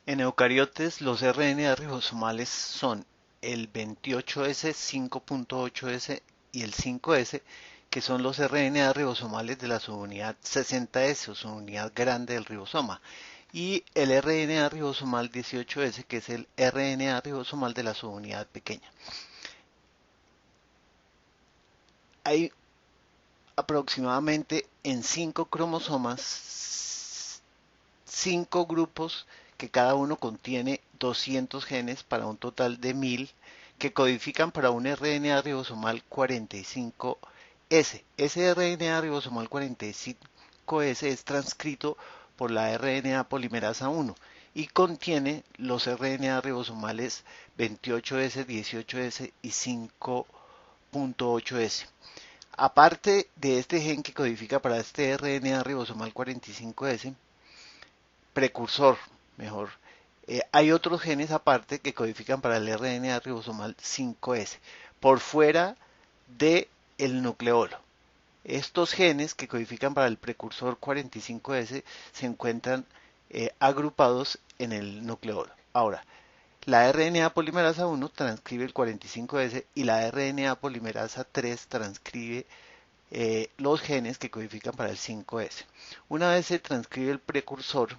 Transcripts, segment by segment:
En eucariotes, los RNA ribosomales son el 28S, 5.8S y el 5S, que son los RNA ribosomales de la subunidad 60S o subunidad grande del ribosoma, y el RNA ribosomal 18S, que es el RNA ribosomal de la subunidad pequeña. Hay aproximadamente en 5 cromosomas 5 grupos que cada uno contiene 200 genes para un total de 1000 que codifican para un RNA ribosomal 45S. Ese RNA ribosomal 45S es transcrito por la RNA polimerasa 1 y contiene los RNA ribosomales 28S, 18S y 5.8S. Aparte de este gen que codifica para este RNA ribosomal 45S, precursor, mejor. Hay otros genes aparte que codifican para el RNA ribosomal 5S, por fuera del nucleolo. Estos genes que codifican para el precursor 45S se encuentran agrupados en el nucleolo. Ahora, la RNA polimerasa 1 transcribe el 45S y la RNA polimerasa 3 transcribe los genes que codifican para el 5S. Una vez se transcribe el precursor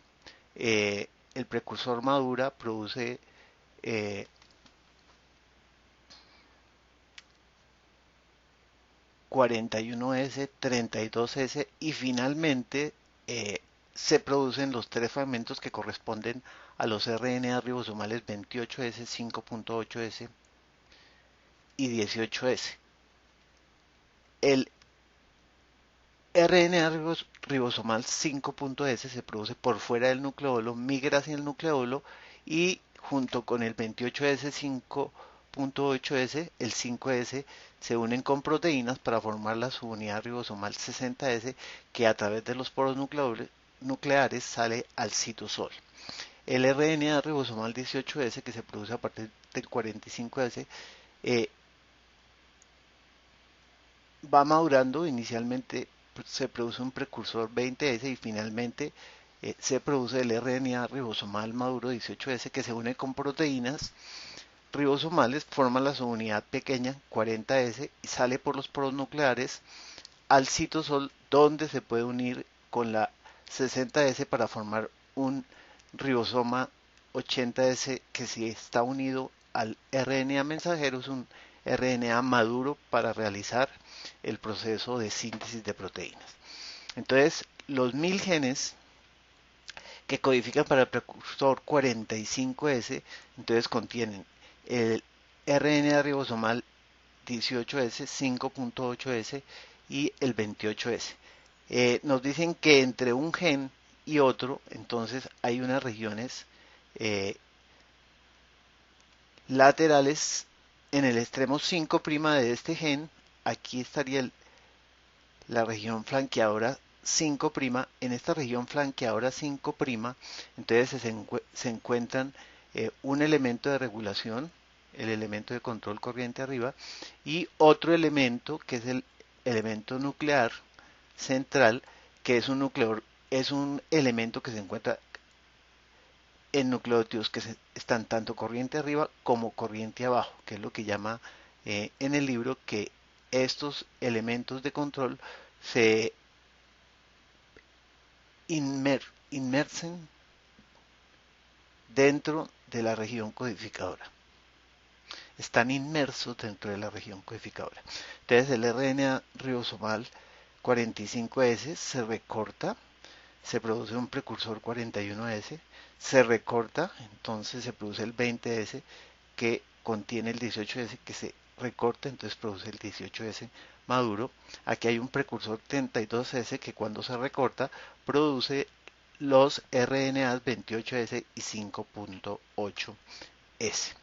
madura, produce eh, 41S, 32S y finalmente se producen los tres fragmentos que corresponden a los RNA ribosomales 28S, 5.8S y 18S. El RNA ribosomal 5.S se produce por fuera del nucleolo, migra hacia el nucleolo y junto con el 28S, 5.8S, el 5S se unen con proteínas para formar la subunidad ribosomal 60S que a través de los poros nucleares sale al citosol. El RNA ribosomal 18S que se produce a partir del 45S va madurando. Inicialmente se produce un precursor 20S y finalmente se produce el RNA ribosomal maduro 18S que se une con proteínas ribosomales, forma la subunidad pequeña 40S y sale por los poros nucleares al citosol, donde se puede unir con la 60S para formar un ribosoma 80S que, si está unido al RNA mensajero, es un RNA maduro para realizar el proceso de síntesis de proteínas. Entonces, los 1000 genes que codifican para el precursor 45S, entonces contienen el RNA ribosomal 18S, 5.8S y el 28S. Nos dicen que entre un gen y otro, entonces hay unas regiones eh, laterales en el extremo 5' de este gen. Aquí estaría la región flanqueadora 5'. En esta región flanqueadora 5', entonces se encuentran un elemento de regulación, el elemento de control corriente arriba, y otro elemento que es el elemento nuclear central, que es un elemento que se encuentra en nucleótidos que están tanto corriente arriba como corriente abajo, que es lo que llama en el libro que estos elementos de control se inmersen dentro de la región codificadora. Están inmersos dentro de la región codificadora. Entonces el RNA ribosomal 45S se recorta, se produce un precursor 41S, se recorta, entonces se produce el 20S que contiene el 18S que se recorta, entonces produce el 18S maduro. Aquí hay un precursor 32S que cuando se recorta produce los RNAs 28S y 5.8S.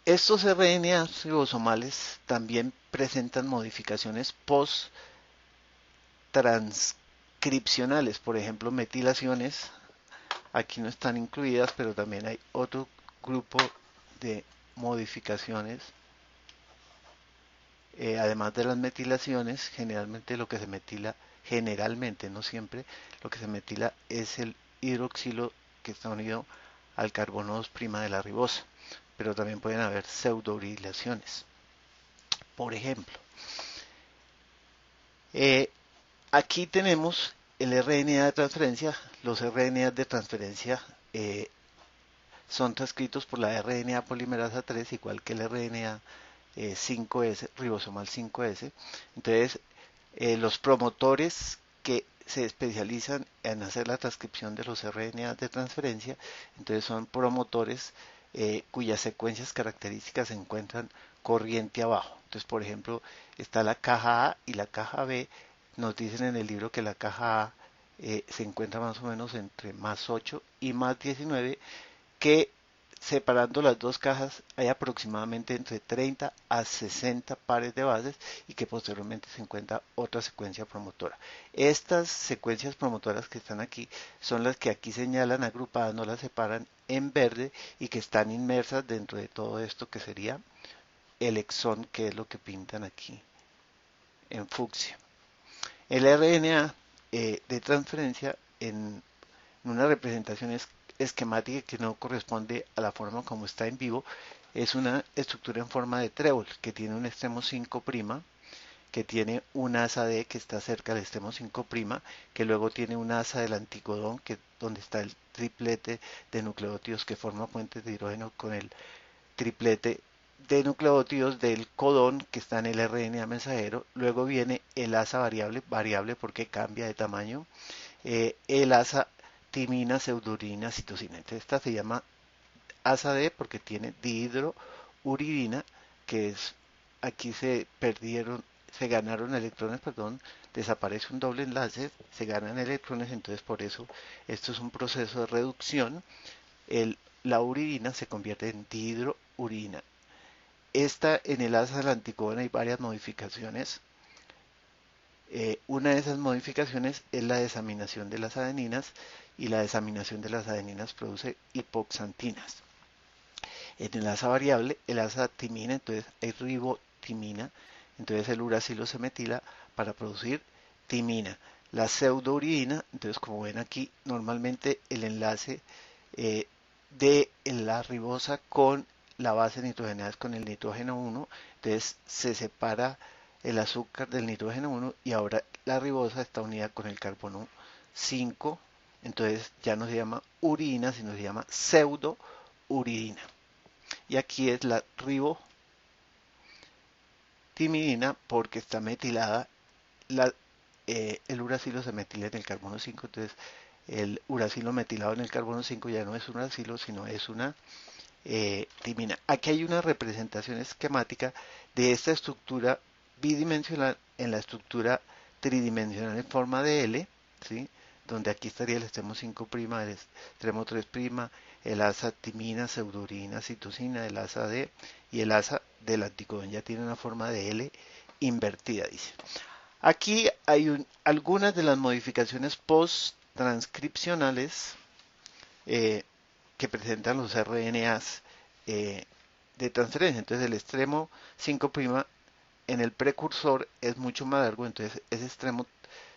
Estos RNAs ribosomales también presentan modificaciones post-transcripcionales, por ejemplo metilaciones. Aquí no están incluidas, pero también hay otro grupo de modificaciones. Además de las metilaciones, generalmente lo que se metila, generalmente, no siempre, lo que se metila es el hidroxilo que está unido al carbono 2' de la ribosa, pero también pueden haber pseudourilaciones. Por ejemplo, eh, aquí tenemos el RNA de transferencia. Los RNA de transferencia son transcritos por la RNA polimerasa 3, igual que el RNA 5S, ribosomal 5S. Entonces, los promotores que se especializan en hacer la transcripción de los RNA de transferencia, entonces son promotores cuyas secuencias características se encuentran corriente abajo. Entonces, por ejemplo, está la caja A y la caja B. Nos dicen en el libro que la caja A se encuentra más o menos entre +8 y +19, que separando las dos cajas hay aproximadamente entre 30 a 60 pares de bases y que posteriormente se encuentra otra secuencia promotora. Estas secuencias promotoras que están aquí son las que aquí señalan agrupadas, no las separan en verde y que están inmersas dentro de todo esto que sería el exón, que es lo que pintan aquí en fucsia. El RNA de transferencia en una representación esquemática que no corresponde a la forma como está en vivo, es una estructura en forma de trébol que tiene un extremo 5', que tiene un asa D que está cerca del extremo 5', que luego tiene un asa del anticodón, que donde está el triplete de nucleótidos que forma puentes de hidrógeno con el triplete de nucleótidos del codón que está en el RNA mensajero. Luego viene el asa variable, variable porque cambia de tamaño, el asa timina, pseudouridina, citosina. Entonces esta se llama asa D porque tiene dihidrouridina, que es, aquí se ganaron electrones, perdón, desaparece un doble enlace, se ganan electrones, entonces por eso esto es un proceso de reducción. La uridina se convierte en dihidrouridina. Esta en el asa del anticodón hay varias modificaciones. Una de esas modificaciones es la desaminación de las adeninas, y la desaminación de las adeninas produce hipoxantinas. En el asa variable, el asa timina, entonces hay ribotimina, entonces el uracilo se metila para producir timina. La pseudouridina, entonces como ven aquí, normalmente el enlace de la ribosa con la base nitrogenada es con el nitrógeno 1, entonces se separa el azúcar del nitrógeno 1 y ahora la ribosa está unida con el carbono 5, entonces ya no se llama uridina, sino se llama pseudouridina. Y aquí es la ribotimidina porque está metilada, el uracilo se metila en el carbono 5, entonces el uracilo metilado en el carbono 5 ya no es un uracilo, sino es una timina. Aquí hay una representación esquemática de esta estructura bidimensional en la estructura tridimensional en forma de L, ¿sí? Donde aquí estaría el extremo 5', el extremo 3', el asa timina, pseudouridina, citosina, el asa D y el asa del anticodón ya tiene una forma de L invertida, dice. Aquí hay algunas de las modificaciones post-transcripcionales que presentan los RNAs de transferencia. Entonces el extremo 5' en el precursor es mucho más largo, entonces ese extremo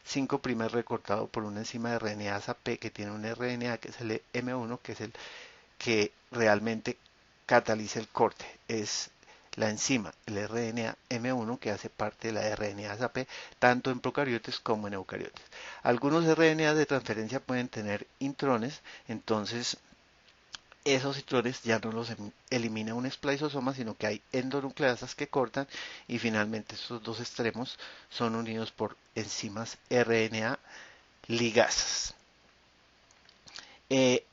5' es recortado por una enzima de RNasa P que tiene un RNA que es el M1, que es el que realmente cataliza el corte. Es la enzima, el RNA M1, que hace parte de la RNasa P, tanto en procariotes como en eucariotes. Algunos RNA de transferencia pueden tener intrones, entonces esos citrones ya no los elimina un spliceosoma, sino que hay endonucleasas que cortan y finalmente estos dos extremos son unidos por enzimas RNA ligasas.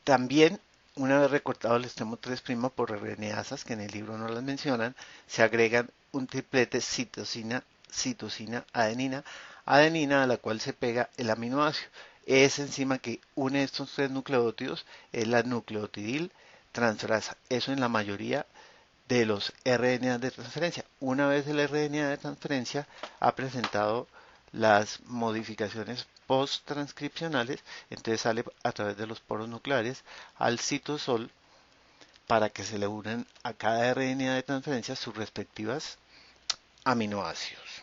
También, una vez recortado el extremo 3' por RNAsas, que en el libro no las mencionan, se agregan un triplete citosina, citosina, adenina, adenina a la cual se pega el aminoácido. Esa enzima que une estos tres nucleótidos es la nucleotidil transferasa. Eso en la mayoría de los RNA de transferencia. Una vez el RNA de transferencia ha presentado las modificaciones post-transcripcionales, entonces sale a través de los poros nucleares al citosol para que se le unan a cada RNA de transferencia sus respectivas aminoácidos.